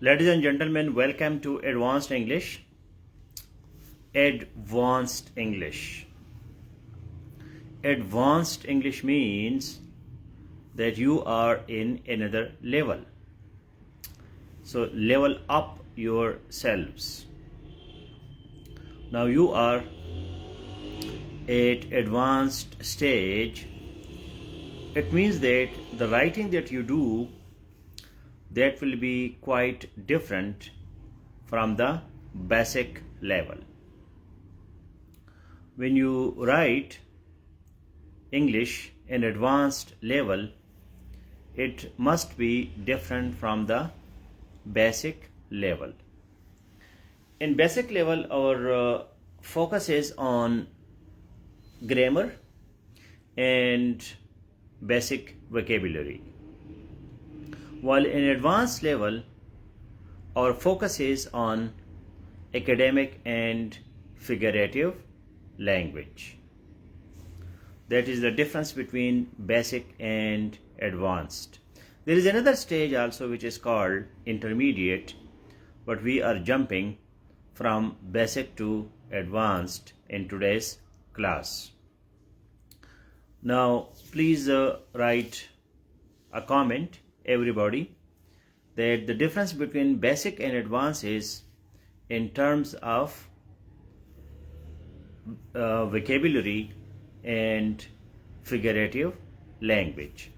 Ladies and gentlemen, welcome to Advanced English. Advanced English. Advanced English means that you are in another level. So level up yourselves. Now you are at advanced stage. It means that the writing that you do, that will be quite different from the basic level. When you write English in advanced level, it must be different from the basic level. In basic level, our focus is on grammar and basic vocabulary. While in advanced level, our focus is on academic and figurative language. That is the difference between basic and advanced. There is another stage also which is called intermediate, but we are jumping from basic to advanced in today's class. Now please write a comment, everybody, that the difference between basic and advanced is in terms of vocabulary and figurative language.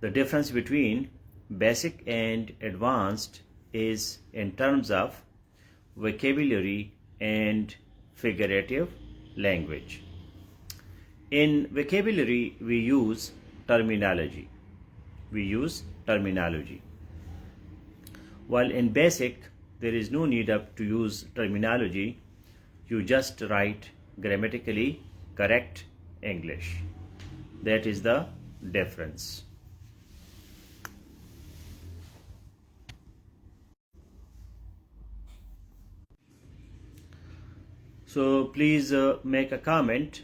The difference between basic and advanced is in terms of vocabulary and figurative language. In vocabulary, we use terminology. While in basic, there is no need to use terminology. You just write grammatically correct English. That is the difference. So please make a comment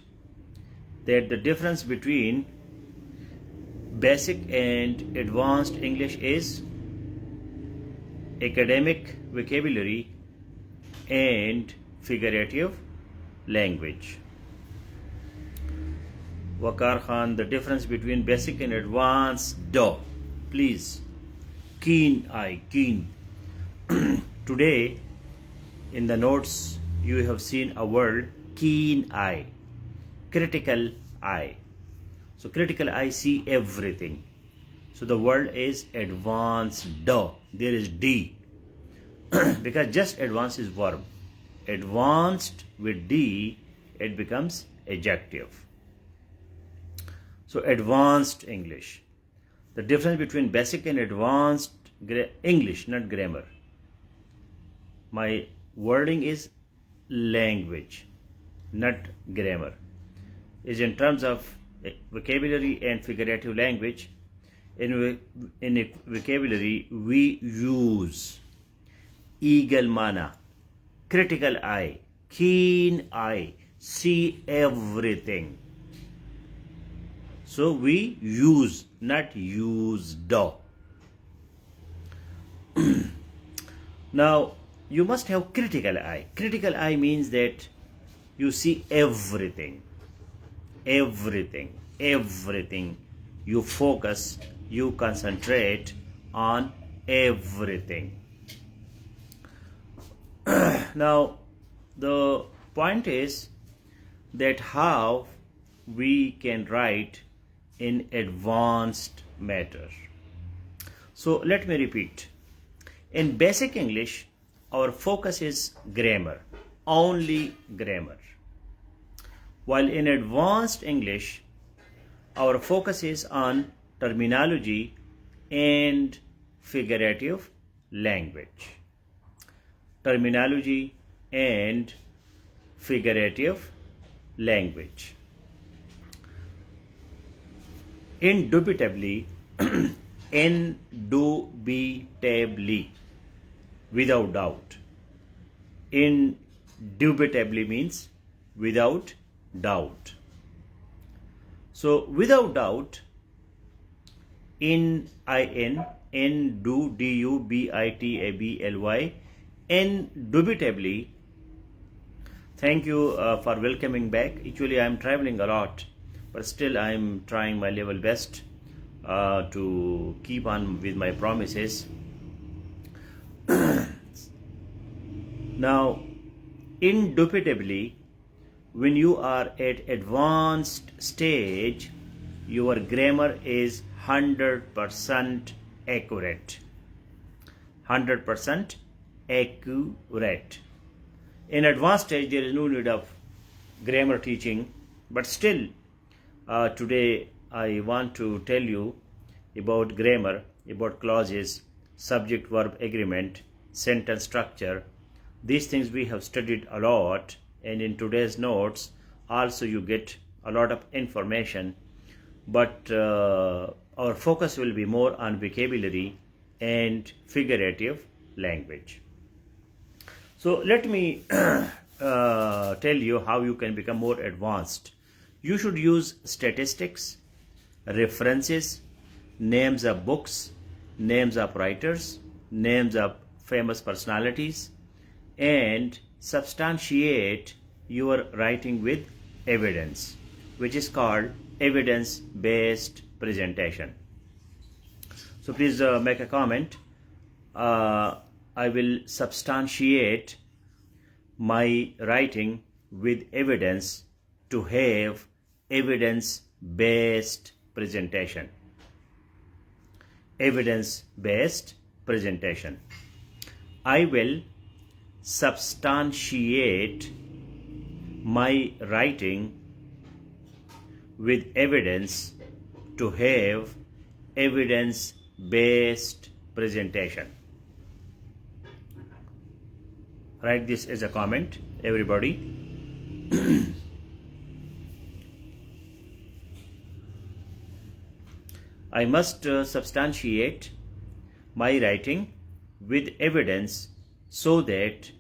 that the difference between basic and advanced English is academic vocabulary and figurative language. Waqar Khan, the difference between basic and advanced, please, keen. Today in the notes you have seen a word, keen eye, critical eye. So critical eye see everything. So the word is advanced. There is D because just advanced is verb. Advanced with D, it becomes adjective. So advanced English. The difference between basic and advanced English, not grammar. My wording is language, not grammar, is in terms of vocabulary and figurative language. In vocabulary, we use eagle mana, critical eye, keen eye, see everything. So we use, not used. Now you must have critical eye. Critical eye means that you see everything. You focus, you concentrate on everything. Now the point is that how we can write in advanced matter. So let me repeat. In basic English, our focus is grammar, only grammar. While in advanced English, our focus is on terminology and figurative language. Terminology and figurative language. Indubitably, without doubt. Indubitably means without doubt. So without doubt, indubitably. Indubitably. Thank you for welcoming back. Actually, I am traveling a lot, but still I am trying my level best to keep on with my promises. Now, indubitably, when you are at advanced stage, your grammar is 100% accurate. 100% accurate. In advanced stage, there is no need of grammar teaching, but still, today I want to tell you about grammar, about clauses, subject-verb agreement, sentence structure. These things we have studied a lot, and in today's notes also you get a lot of information, but our focus will be more on vocabulary and figurative language. So let me tell you how you can become more advanced. You should use statistics, references, names of books, names of writers, names of famous personalities, and substantiate your writing with evidence, which is called evidence-based presentation. So please make a comment. I will substantiate my writing with evidence to have evidence-based presentation. Evidence-based presentation. I will substantiate my writing with evidence to have evidence-based presentation. Write this as a comment, everybody. I must substantiate my writing with evidence so that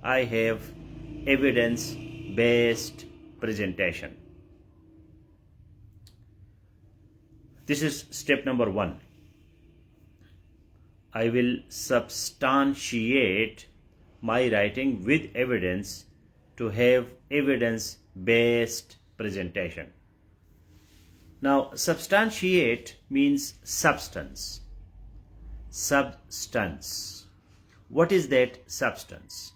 I have evidence-based presentation. This is step number 1. I will substantiate my writing with evidence to have evidence-based presentation. Now, substantiate means substance. Substance. What is that substance?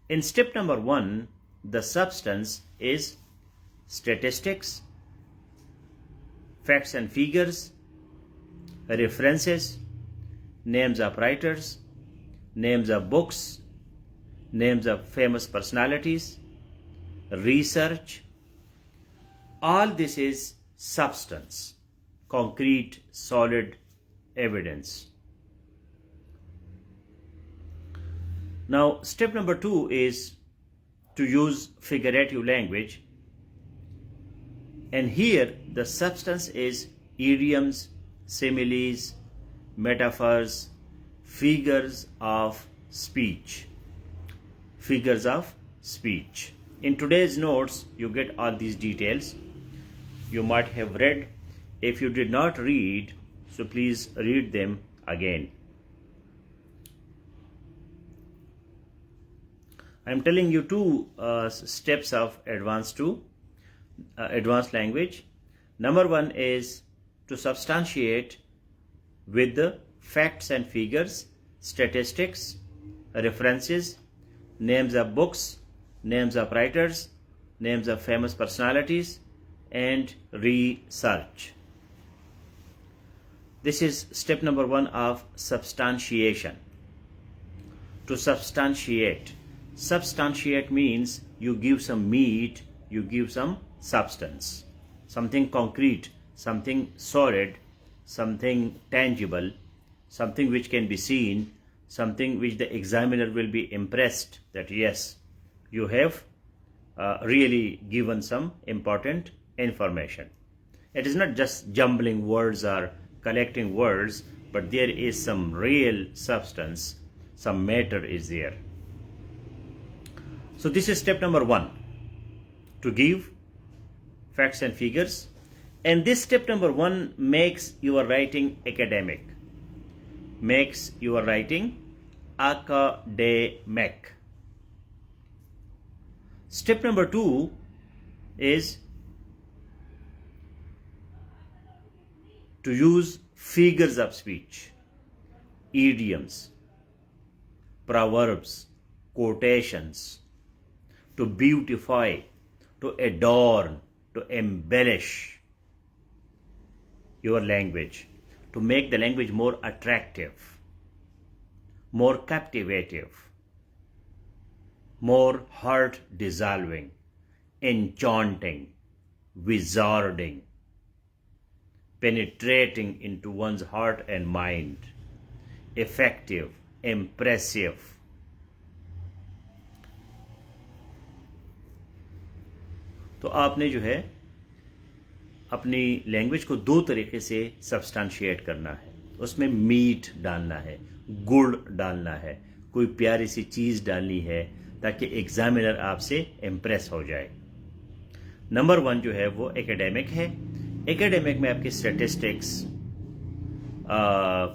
In step number 1, the substance is statistics, facts and figures, references, names of writers, names of books, names of famous personalities, research. All this is substance, concrete, solid evidence. Now, step number 2 is to use figurative language. And here the substance is idioms, similes, metaphors, figures of speech. Figures of speech. In today's notes, you get all these details. You might have read. If you did not read, so please read them again. I am telling you 2 steps of advanced language. Number 1 is to substantiate with the facts and figures, statistics, references, names of books, names of writers, names of famous personalities, and research. This is step number 1 of substantiation. To substantiate. Substantiate means you give some meat, you give some substance, something concrete, something solid, something tangible, something which can be seen, something which the examiner will be impressed that yes, you have really given some important information. It is not just jumbling words or collecting words, but there is some real substance, some matter is there. So this is step number 1, to give facts and figures. And this step number 1 makes your writing academic. Makes your writing academic. Step number 2 is to use figures of speech, idioms, proverbs, quotations, to beautify, to adorn, to embellish your language, to make the language more attractive, more captivative, more heart dissolving, enchanting, wizarding, penetrating into one's heart and mind, effective, impressive. तो आपने जो है अपनी language को 2 तरीके से substantiate करना है. उसमें मीट डालना है, गुड़ डालना है, कोई प्यारी सी चीज़ डालनी है ताकि एग्जामिनर आपसे इम्प्रेस हो जाए. नंबर 1 जो है वो एकेडमिक है. एकेडमिक में आपके स्टैटिस्टिक्स,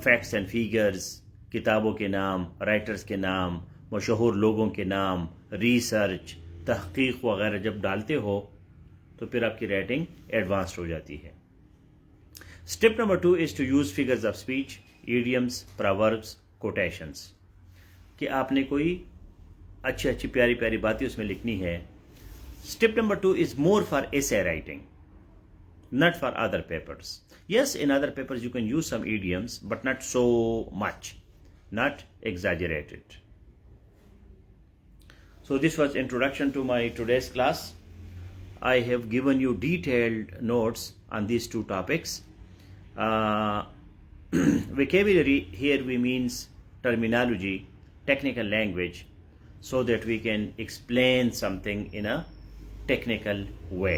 फैक्ट्स एंड फिगर्स, किताबों के नाम, राइटर्स के नाम, मशहूर लोगों के नाम, रिसर्च, तहकीक वगैरह जब डालते हो तो फिर आपकी राइटिंग एडवांस्ड हो जाती है. Step number 2 is to use figures of speech, idioms, proverbs, quotations. कि आपने कोई अच्छी अच्छी प्यारी प्यारी बातें उसमें लिखनी है. Step number 2 is more for essay writing, not for other papers. Yes, in other papers you can use some idioms, but not so much, not exaggerated. So this was introduction to my today's class. I have given you detailed notes on these 2 topics. Vocabulary, here we means terminology, technical language, so that we can explain something in a technical way.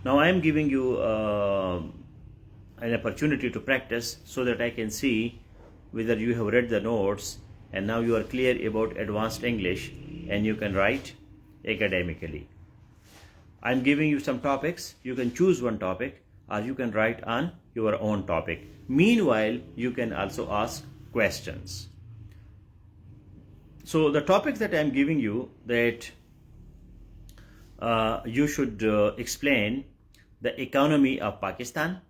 Now I am giving you an opportunity to practice so that I can see whether you have read the notes and now you are clear about advanced English and you can write academically. I am giving you some topics. You can choose one topic or you can write on your own topic. Meanwhile, you can also ask questions. So the topics that I am giving you, that you should explain the economy of Pakistan.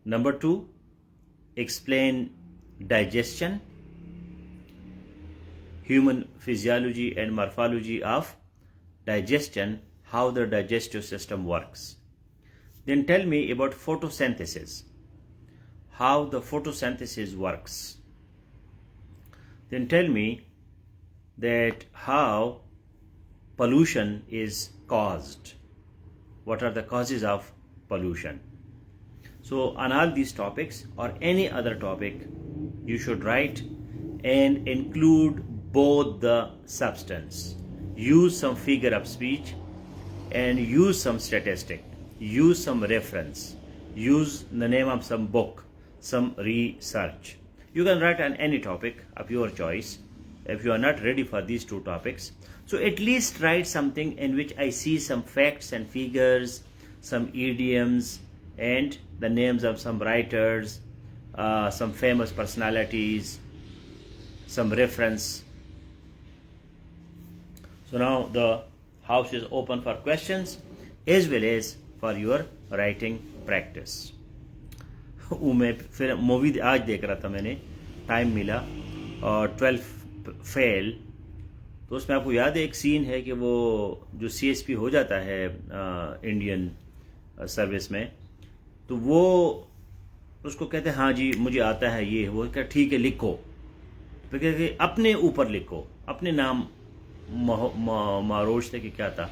Number 2, explain digestion, human physiology and morphology of digestion, how the digestive system works. Then tell me about photosynthesis, how the photosynthesis works. Then tell me that how pollution is caused. What are the causes of pollution? So on all these topics or any other topic, you should write and include both the substance. Use some figure of speech and use some statistic. Use some reference. Use the name of some book, some research. You can write on any topic of your choice if you are not ready for these 2 topics. So at least write something in which I see some facts and figures, some idioms, and the names of some writers, some famous personalities, some reference. So now the house is open for questions as well as for your writing practice. मैं फिर movie आज देख रहा था, मैंने time मिला, और 12 fail. तो उसमें आपको याद है एक सीन है कि वो जो CSP हो जाता है इंडियन सर्विस में, तो वो उसको कहते हैं हाँ जी मुझे आता है ये, वो क्या ठीक है लिखो. फिर कहते अपने ऊपर लिखो, अपने नाम मारोज थे कि क्या था,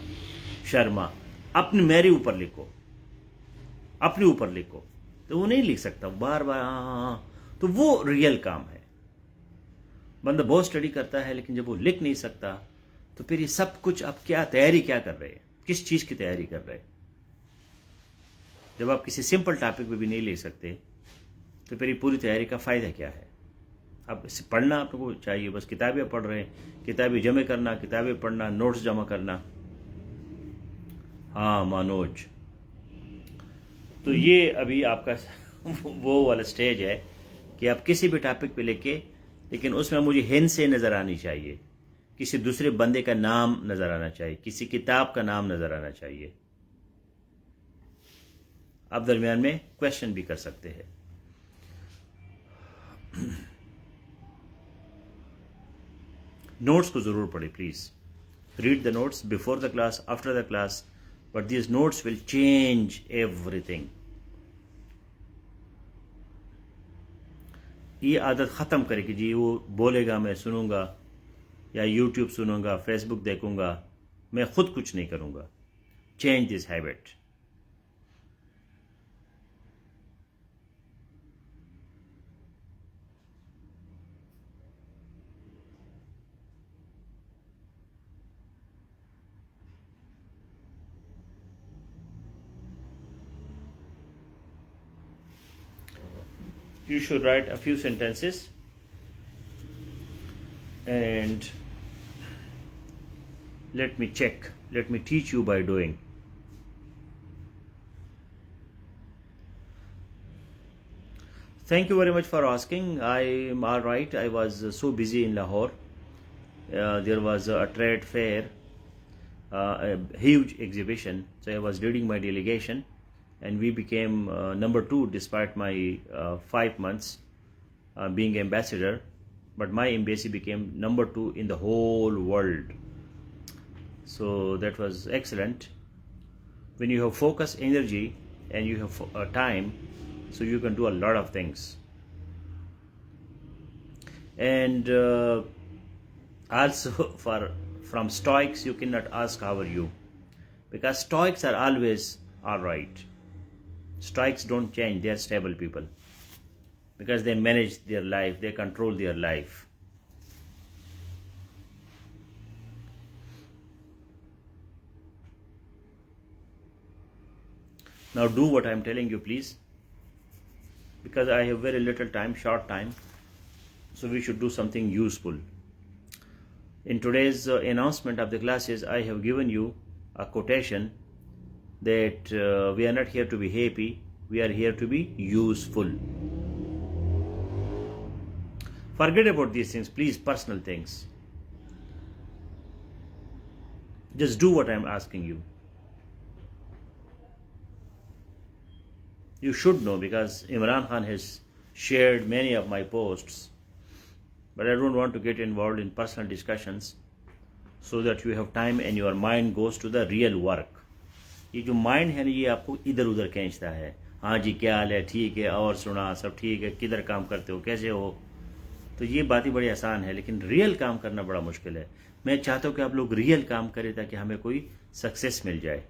शर्मा, अपने मेरे ऊपर लिखो, अपने ऊपर लिखो. तो वो नहीं लिख सकता, बार बार हाँ. तो वो रियल काम है. बंदा बहुत स्टडी करता है लेकिन जब वो लिख नहीं सकता तो फिर ये सब कुछ आप क्या तैयारी क्या कर रहे हैं, किस चीज़ की तैयारी कर रहे हैं. जब आप किसी सिंपल टॉपिक पे भी नहीं लिख सकते तो फिर ये पूरी तैयारी का फ़ायदा क्या है. अब इसे पढ़ना आपको चाहिए, बस किताबें पढ़ रहे हैं, किताबें जमा करना, किताबें पढ़ना, नोट्स जमा करना. हाँ मनोज। तो ये अभी आपका वो वाला स्टेज है कि आप किसी भी टॉपिक पे लेके, लेकिन उसमें मुझे हिंट से नज़र आनी चाहिए, किसी दूसरे बंदे का नाम नज़र आना चाहिए, किसी किताब का नाम नज़र आना चाहिए। आप दरमियान में क्वेश्चन भी कर सकते हैं। नोट्स को ज़रूर पढ़े please. Read the notes before the class, after the class, but these notes will change everything. ये आदत ख़त्म करे कि जी वो बोलेगा मैं सुनूंगा, या यूट्यूब सुनूंगा, फेसबुक देखूंगा, मैं खुद कुछ नहीं करूंगा। Change this habit. You should write a few sentences and let me check, let me teach you by doing. Thank you very much for asking. I am all right. I was so busy in Lahore. There was a trade fair, a huge exhibition, so I was leading my delegation, and we became number 2 despite my 5 months being ambassador, but my embassy became number 2 in the whole world. So that was excellent. When you have focus, energy, and you have time, so you can do a lot of things. And also from Stoics you cannot ask how are you, because Stoics are always all right. Stoics don't change, they are stable people, because they manage their life, they control their life. Now do what I am telling you, please, because I have very little time, short time, so we should do something useful. In today's announcement of the classes, I have given you a quotation that we are not here to be happy, we are here to be useful. Forget about these things, please, personal things. Just do what I am asking you. You should know, because Imran Khan has shared many of my posts, but I don't want to get involved in personal discussions, so that you have time and your mind goes to the real work. ये जो mind है ना, ये आपको इधर उधर खींचता है। हाँ जी क्या हाल है, ठीक है, और सुना, सब ठीक है, किधर काम करते हो, कैसे हो। तो ये बात ही बड़ी आसान है, लेकिन रियल काम करना बड़ा मुश्किल है। मैं चाहता हूँ कि आप लोग रियल काम करें, ताकि हमें कोई सक्सेस मिल जाए।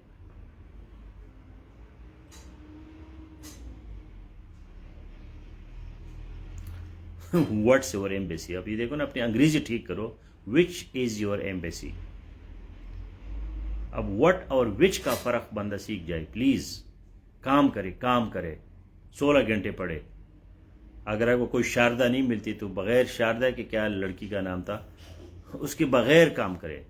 What's your embassy. अब ये देखो ना, अपनी अंग्रेजी ठीक करो। Which is your embassy. अब व्हाट और विच का फर्क बंदा सीख जाए प्लीज। काम करे, काम करे, 16 घंटे पढ़े। अगर आपको कोई शारदा नहीं मिलती, तो बगैर शारदा के, क्या लड़की का नाम था, उसके बगैर काम करे।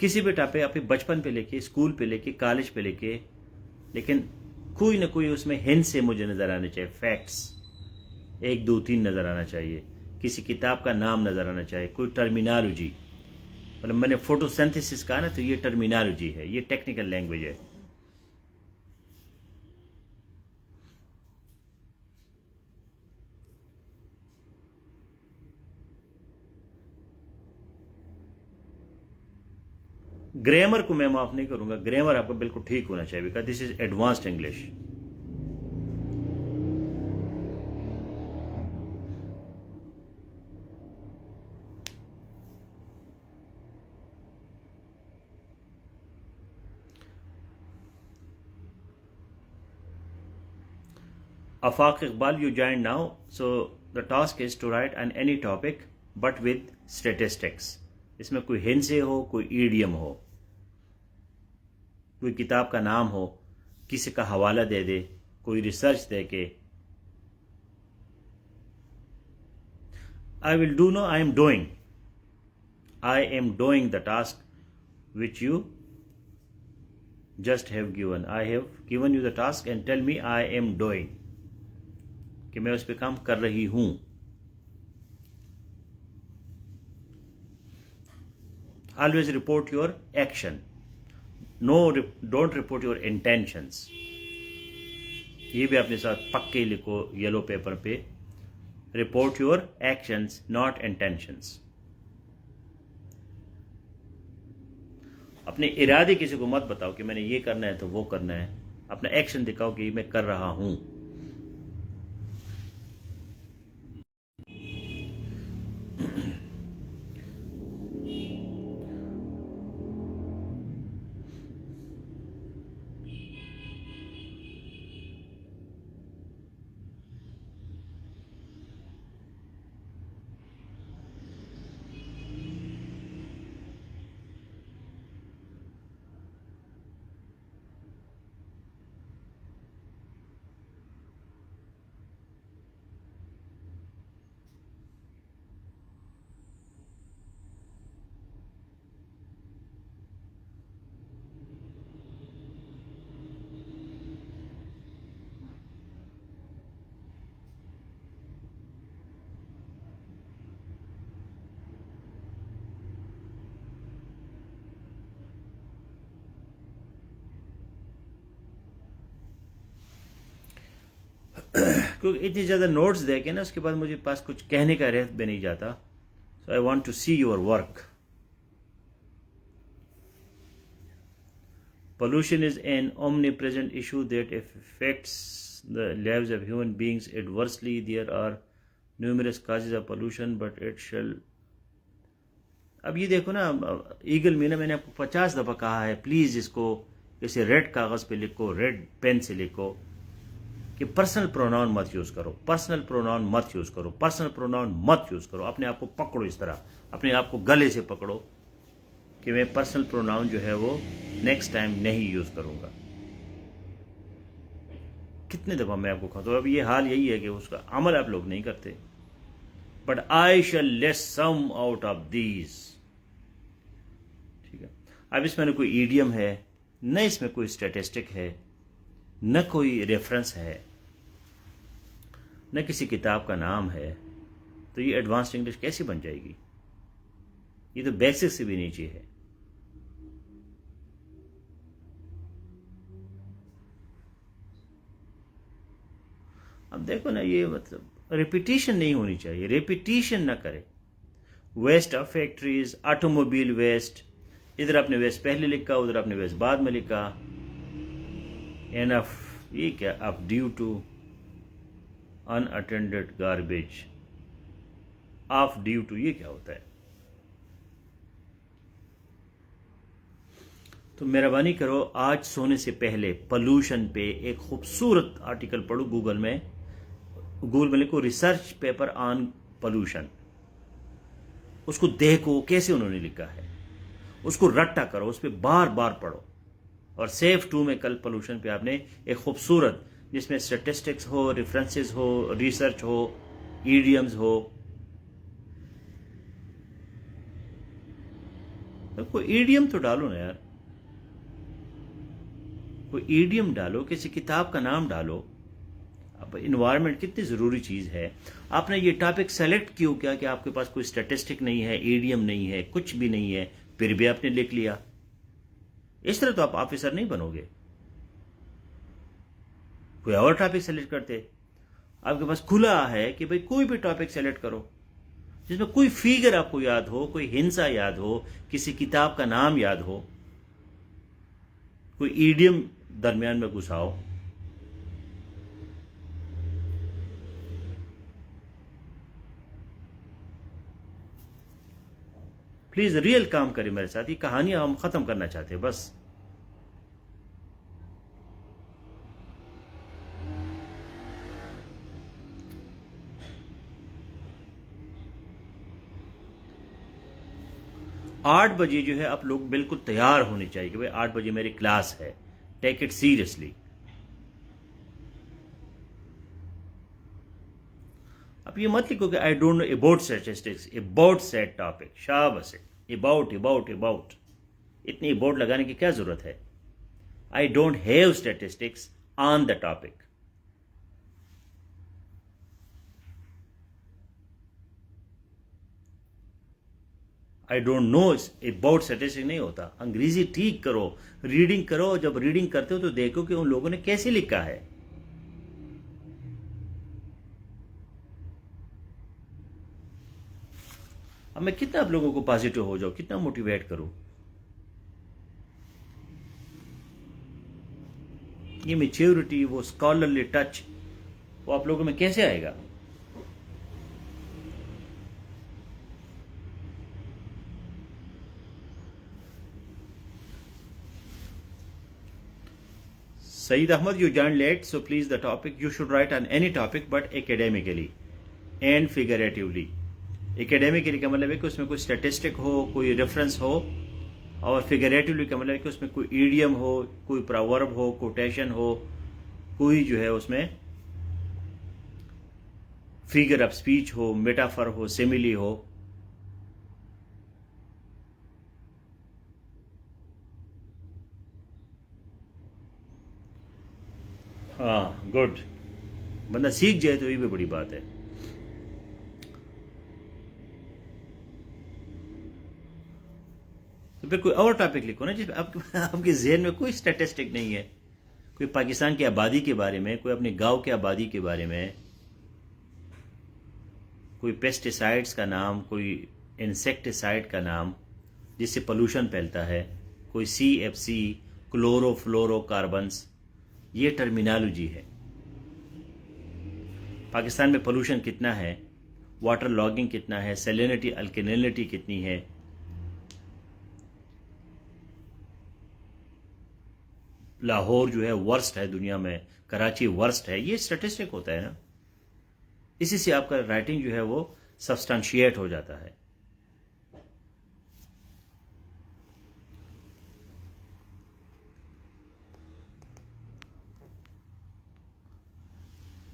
किसी भी टॉपिक, आपके बचपन पे लेके, स्कूल पे लेके, कॉलेज पे लेके, लेकिन कोई ना कोई उसमें हिंट से मुझे नजर आने चाहिए। फैक्ट्स 1 2 3 नजर आना चाहिए, किसी किताब का नाम नजर आना चाहिए, कोई टर्मिनोलॉजी। मतलब मैंने फोटोसिंथेसिस कहा ना, तो ये टर्मिनोलॉजी है, ये टेक्निकल लैंग्वेज है। ग्रामर को मैं माफ नहीं करूंगा, ग्रामर आपका बिल्कुल ठीक होना चाहिए, because this is advanced English. Afaq Iqbal, you joined now, so the task is to write on any topic but with statistics. इसमें कोई हिंट से हो, कोई ईडियम हो, कोई किताब का नाम हो, किसी का हवाला दे दे, कोई रिसर्च दे के I will do, no, I am doing. I am doing the task which you just have given. I have given you the task and tell me I am doing. कि मैं उस पर काम कर रही हूं. Always report your action. No, don't report your intentions. ये भी अपने साथ पक्के लिखो येलो पेपर पे. Report your actions, not intentions. अपने इरादे किसी को मत बताओ कि मैंने ये करना है तो वो करना है. अपना एक्शन दिखाओ कि मैं कर रहा हूं. क्योंकि इतनी ज़्यादा नोट्स दे के ना उसके बाद मुझे पास कुछ कहने का रेत भी नहीं जाता. So I want to see your work. Pollution is an omnipresent issue that affects the lives of human beings adversely. There are numerous causes of pollution, but it shall. अब ये देखो ना, ईगल में ना मैंने आपको 50 दफ़ा कहा है प्लीज़ इसको किसी रेड कागज़ पे लिखो, रेड पेन से लिखो कि पर्सनल प्रोनाउन मत यूज़ करो, पर्सनल प्रोनाउन मत यूज़ करो, पर्सनल प्रोनाउन मत यूज़ करो. अपने आप को पकड़ो, इस तरह अपने आप को गले से पकड़ो कि मैं पर्सनल प्रोनाउन जो है वो नेक्स्ट टाइम नहीं यूज़ करूँगा. कितने दफ़ा मैं आपको कहता हूँ. अब ये हाल यही है कि उसका अमल आप लोग नहीं करते. But I shall list some out of these. ठीक है, अब इसमें न कोई ईडियम है, न इसमें कोई स्टैटिस्टिक है, न कोई रेफरेंस है, न किसी किताब का नाम है. तो ये एडवांस्ड इंग्लिश कैसी बन जाएगी? ये तो बेसिक से भी नीचे है. अब देखो ना, ये मतलब रिपीटिशन नहीं होनी चाहिए. रिपीटिशन ना करे. Waste of factories, automobile waste, इधर आपने वेस्ट पहले लिखा, उधर आपने वेस्ट बाद में लिखा. एनफ, ये क्या? अब due to unattended garbage. Of due to, ये क्या होता है? तो मेहरबानी करो, आज सोने से पहले पोल्यूशन पे एक खूबसूरत आर्टिकल पढ़ो गूगल में. गूगल में लिखो रिसर्च पेपर ऑन पोल्यूशन. उसको देखो कैसे उन्होंने लिखा है, उसको रट्टा करो, उस पर बार बार पढ़ो. और सेफ 2 में कल पोल्यूशन पे आपने एक खूबसूरत, जिसमें स्टैटिस्टिक्स हो, रेफरेंसेस हो, रिसर्च हो, ईडियम्स हो. तो कोई ईडियम तो डालो ना यार, कोई ईडियम डालो, किसी किताब का नाम डालो. अब इन्वायरमेंट कितनी ज़रूरी चीज़ है. आपने ये टॉपिक सेलेक्ट क्यों किया कि आपके पास कोई स्टैटिस्टिक नहीं है, ईडियम नहीं है, कुछ भी नहीं है, फिर भी आपने लिख लिया. इस तरह तो आप ऑफिसर नहीं बनोगे. कोई और टॉपिक सेलेक्ट करते. आपके पास खुला है कि भाई कोई भी टॉपिक सेलेक्ट करो जिसमें कोई फिगर आपको याद हो, कोई हिंसा याद हो, किसी किताब का नाम याद हो, कोई ईडियम दरमियान में घुसाओ. प्लीज रियल काम करें मेरे साथ. ये कहानियां हम खत्म करना चाहते हैं बस. आठ बजे जो है आप लोग बिल्कुल तैयार होने चाहिए कि भाई 8 बजे मेरी क्लास है. Take it seriously. अब ये मत लिखो कि I don't know about statistics, about set topic, शाबाश है, अबाउट अबाउट अबाउट, इतनी अबाउट लगाने की क्या जरूरत है। I don't have statistics on the topic. I don't know about statistics नहीं होता। अंग्रेजी ठीक करो, रीडिंग करो। जब रीडिंग करते हो तो देखो कि उन लोगों ने कैसे लिखा है। अब मैं कितना आप लोगों को पॉजिटिव हो जाओ, कितना मोटिवेट करूं, ये मैच्योरिटी, वो स्कॉलरली टच, वो आप लोगों में कैसे आएगा। Saeed Ahmad, you joined late, so please the topic you should write on any topic but academically and figuratively. Academically का मतलब है कि उसमें कोई स्टैटिस्टिक हो, कोई रेफरेंस हो, और फिगरेटिवली का मतलब है कि उसमें कोई ईडियम हो, कोई प्रोवर्ब हो, कोटेशन हो, कोई जो है उसमें फिगर ऑफ स्पीच हो, मेटाफर हो, सिमिली हो। हाँ गुड, बंदा सीख जाए तो ये भी बड़ी बात है। तो फिर कोई और टॉपिक लिखो ना जिसमें आपके जहन में कोई स्टैटिस्टिक नहीं है, कोई पाकिस्तान की आबादी के बारे में, कोई अपने गांव की आबादी के बारे में, कोई पेस्टिसाइड्स का नाम, कोई इंसेक्टिसाइड का नाम जिससे पोल्यूशन फैलता है, कोई CFC, क्लोरोफ्लोरोकार्बन्स, ये टर्मिनोलॉजी है। पाकिस्तान में पोल्यूशन कितना है, वाटर लॉगिंग कितना है, सैलिनिटी अल्कलिनिटी कितनी है, लाहौर जो है वर्स्ट है दुनिया में, कराची वर्स्ट है, ये स्टैटिस्टिक होता है ना। इसी से आपका राइटिंग जो है वो सब्सटेंशिएट हो जाता है।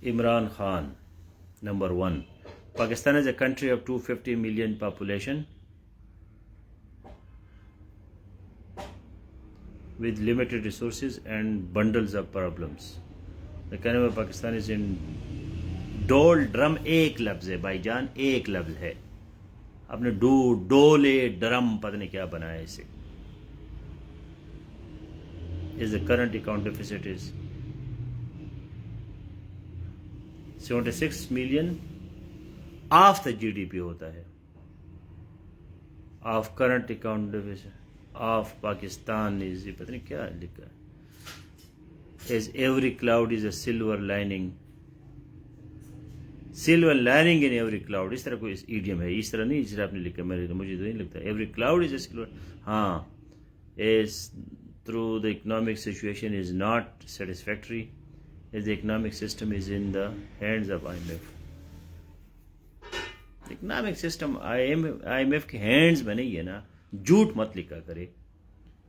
Imran Khan, number 1, Pakistan is a country of 250 million population with limited resources and bundles of problems. The कहने में पाकिस्तान इज इन डोल ड्रम, एक लफ्ज है भाईजान, एक लफ्ज है। आपने डोले ड्रम पता नहीं क्या बनाया इसे। Is the current account deficit is 76 million of the GDP होता है, of current account deficit of Pakistan is, पता नहीं क्या लिखा है, as every cloud is a silver lining, silver lining in every cloud, इस तरह कोई idiom है, इस तरह नहीं जिस तरह आपने लिखा, मुझे तो नहीं लगता every cloud is a silver। हाँ, as through the economic situation is not satisfactory, as the economic system is in the hands of IMF। Economic system IMF के हैंड्स में नहीं है ना, झूठ मत लिखा करे,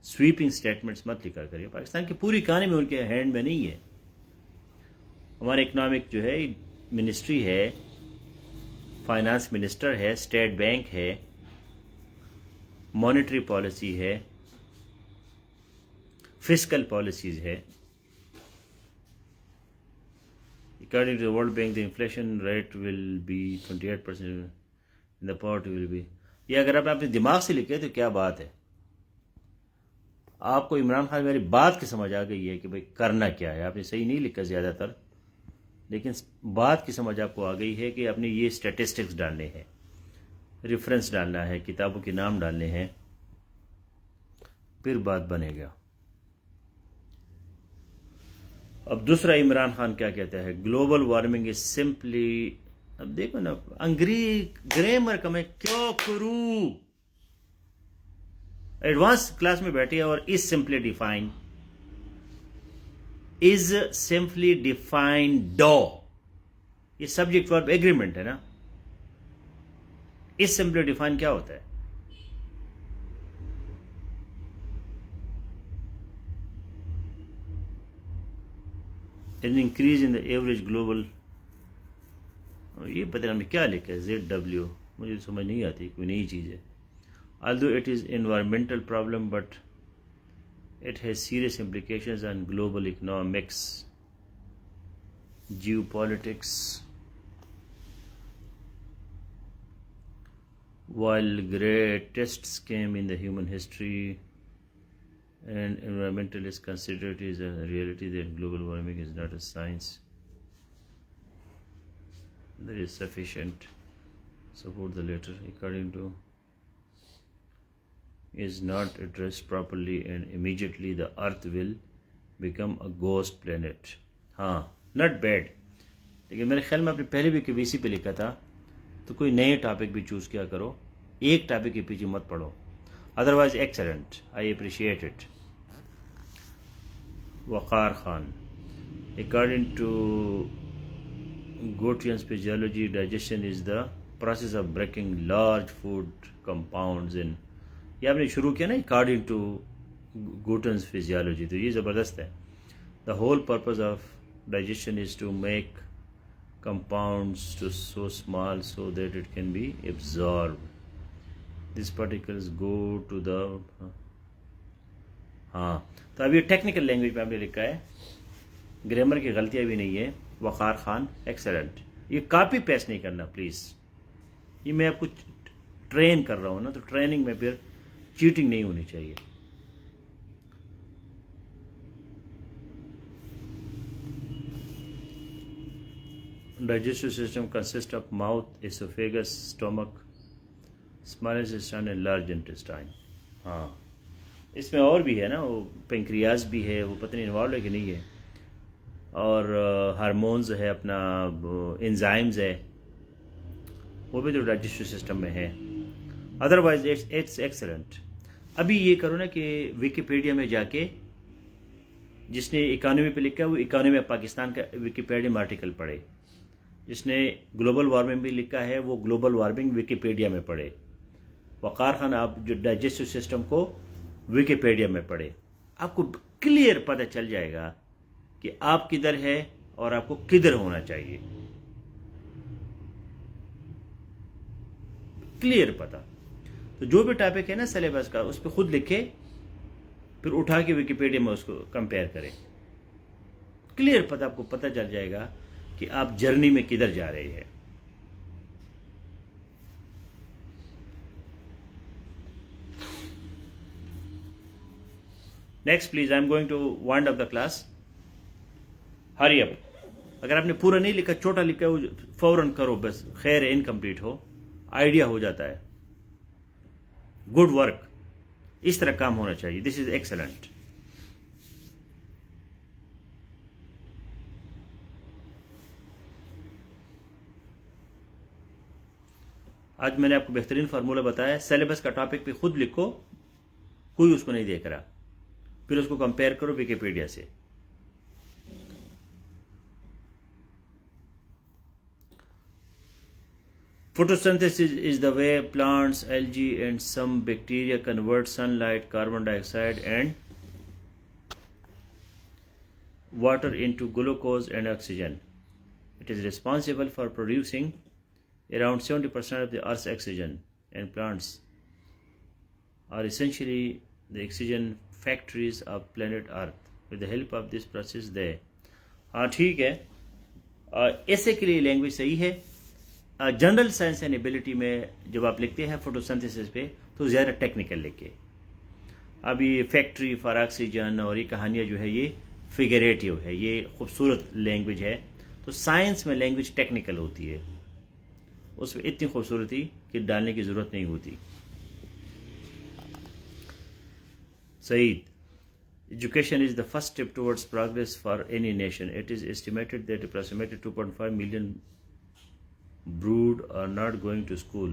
स्वीपिंग स्टेटमेंट्स मत लिखा करे। पाकिस्तान की पूरी कहानी में उनके हैंड में नहीं है। हमारे इकोनॉमिक जो है मिनिस्ट्री है, फाइनेंस मिनिस्टर है, स्टेट बैंक है, मॉनेटरी पॉलिसी है, फिस्कल पॉलिसीज है। According to the World Bank, the inflation rate will be 28%, and the poverty will be। ये अगर आप अपने दिमाग से लिखे तो क्या बात है। आपको इमरान खान मेरी बात की समझ आ गई है कि भाई करना क्या है। आपने सही नहीं लिखा ज़्यादातर, लेकिन बात की समझ आपको आ गई है कि आपने ये स्टैटिस्टिक्स डालने हैं, रेफरेंस डालना है, किताबों के नाम डालने हैं, फिर बात बनेगा। अब दूसरा इमरान खान क्या कहता है, ग्लोबल वार्मिंग इज सिंपली। अब देखो ना, अंग्रेजी ग्रामर का मैं क्या करूं। एडवांस क्लास में बैठे और is simply define, is simply define डॉ, ये सब्जेक्ट वर्ब एग्रीमेंट है ना। इज सिंपली डिफाइन क्या होता है? an increase in the average global ये पता नहीं क्या लिखा है ZW, मुझे समझ नहीं आती, कोई नई चीज़ है. Although it is environmental problem, but it has serious implications on global economics, geopolitics. While greatest came in the human history, and environmentalists consider it is a reality that global warming is not a science. There is sufficient support the latter, according to, is not addressed properly, and immediately the earth will become a ghost planet. हाँ, not bad. लेकिन मेरे ख्याल में आपने पहले भी KBC पे लिखा था, तो कोई नए टॉपिक भी चूज़ किया करो, एक टॉपिक के पीछे मत पढ़ो. Otherwise excellent, I appreciate it. Waqar Khan, according to Gotian's physiology, digestion is the process of breaking large food compounds in. ये आपने शुरू किया ना according to Gotian's physiology, तो ये ज़बरदस्त है. The whole purpose of digestion is to make compounds to so small so that it can be absorbed. These particles go to the हाँ, तो अभी टेक्निकल लैंग्वेज में आपने लिखा है, ग्रामर की गलतियाँ भी नहीं है. वक़ार खान, एक्सेलेंट. ये कॉपी पेस्ट नहीं करना प्लीज़, ये मैं आपको ट्रेन कर रहा हूँ ना, तो ट्रेनिंग में फिर चीटिंग नहीं होनी चाहिए. Digestive system consist of mouth, oesophagus, stomach, small intestine and large intestine. हाँ, इसमें और भी है ना, वो पेंक्रियाज भी है, वो पता नहीं इन्वॉल्व है कि नहीं है, और हार्मोन्स है, अपना एंजाइम्स है, वो भी तो डाइजेस्टिव सिस्टम में है. Otherwise it's excellent. अभी ये करो ना कि विकिपीडिया में जाके जिसने इकोनॉमी पे लिखा है वो इकोनॉमी ऑफ पाकिस्तान का विकिपीडिया में आर्टिकल पढ़े, जिसने ग्लोबल वार्मिंग भी लिखा है वो ग्लोबल वार्मिंग विकिपीडिया में पढ़े. वक़ार खान, आप जो डाइजेस्टिव सिस्टम को विकिपीडिया में पढ़े, आपको क्लियर पता चल जाएगा कि आप किधर है और आपको किधर होना चाहिए. क्लियर पता. तो जो भी टॉपिक है ना सिलेबस का, उस पर खुद लिखे, फिर उठा के विकिपीडिया में उसको कंपेयर करें. क्लियर पता, आपको पता चल जाएगा कि आप जर्नी में किधर जा रहे हैं. Next please, I am going to wind up the class. Hurry up. अगर आपने पूरा नहीं लिखा, छोटा लिखा है, वो फौरन करो, बस खैर है, इनकम्प्लीट हो, आइडिया हो जाता है. गुड वर्क, इस तरह काम होना चाहिए. This is excellent. आज मैंने आपको बेहतरीन फार्मूला बताया. सिलेबस का टॉपिक पे खुद लिखो, कोई उसको नहीं देख रहा, फिर उसको कंपेयर करो विकिपीडिया से. Photosynthesis is the way plants, algae, and some bacteria convert sunlight, carbon dioxide, and water into glucose and oxygen. It is responsible for producing around 70% of the Earth's oxygen, and plants are essentially the oxygen factories of planet Earth. With the help of this process, they. हाँ ठीक है, ऐसे के लिए language सही है. General science and ability में जब आप लिखते हैं फोटोसिंथेसिस पे, तो ज़्यादा टेक्निकल लिखे. अब ये फैक्ट्री फॉर ऑक्सीजन और ये कहानियाँ जो है, ये फिगरेटिव है, ये खूबसूरत लैंग्वेज है. तो साइंस में लैंग्वेज टेक्निकल होती है, उसमें इतनी खूबसूरती कि डालने की ज़रूरत नहीं होती. Saeed, education is the first step towards progress for any nation. It is estimated that approximately 2.5 million brood are not going to school.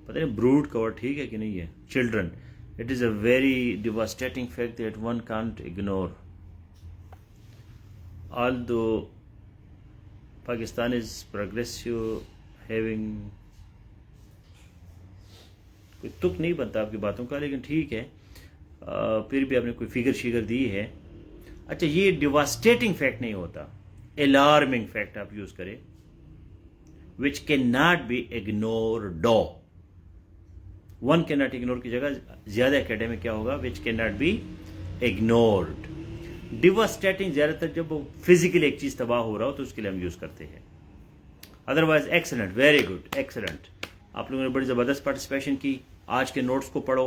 पता नहीं ब्रूड का वर्ड ठीक है कि नहीं है. Children, it is a very devastating fact that one can't ignore. Although Pakistan is progressive having, कोई तुक नहीं बनता आपकी बातों का, लेकिन ठीक है. फिर भी आपने कोई फिगर शिगर दी है. अच्छा, ये डिवास्टेटिंग फैक्ट नहीं होता, अलार्मिंग फैक्ट आप यूज़ करें. Which can not be ignored. One can not ignore की जगह ज्यादा एकेडमिक क्या होगा, which can not be ignored. Devastating ज्यादातर जब फिजिकली एक चीज तबाह हो रहा हो तो उसके लिए हम यूज करते हैं। Otherwise excellent, very good, excellent. आप लोगों ने बड़ी जबरदस्त पार्टिसिपेशन की। आज के नोट्स को पढ़ो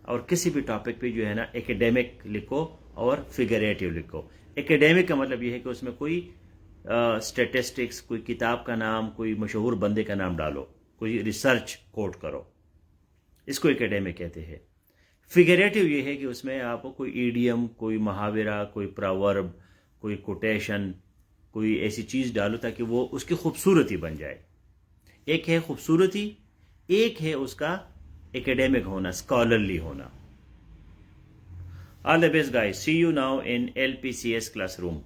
और किसी भी टॉपिक पे जो है ना एकेडमिक लिखो और फिगरेटिव लिखो। एकेडमिक का मतलब यह है कि उसमें कोई स्टेटिस्टिक्स, कोई किताब का नाम, कोई मशहूर बंदे का नाम डालो, कोई रिसर्च कोट करो, इसको एकेडमिक कहते हैं। फिगरेटिव ये है कि उसमें आप कोई ईडियम, कोई मुहावरा, कोई प्रोवर्ब, कोई कोटेशन, कोई ऐसी चीज डालो ताकि वो उसकी खूबसूरती बन जाए। एक है खूबसूरती, एक है उसका एकेडमिक होना, स्कॉलरली होना। All the best guys, see you now in LPCS classroom.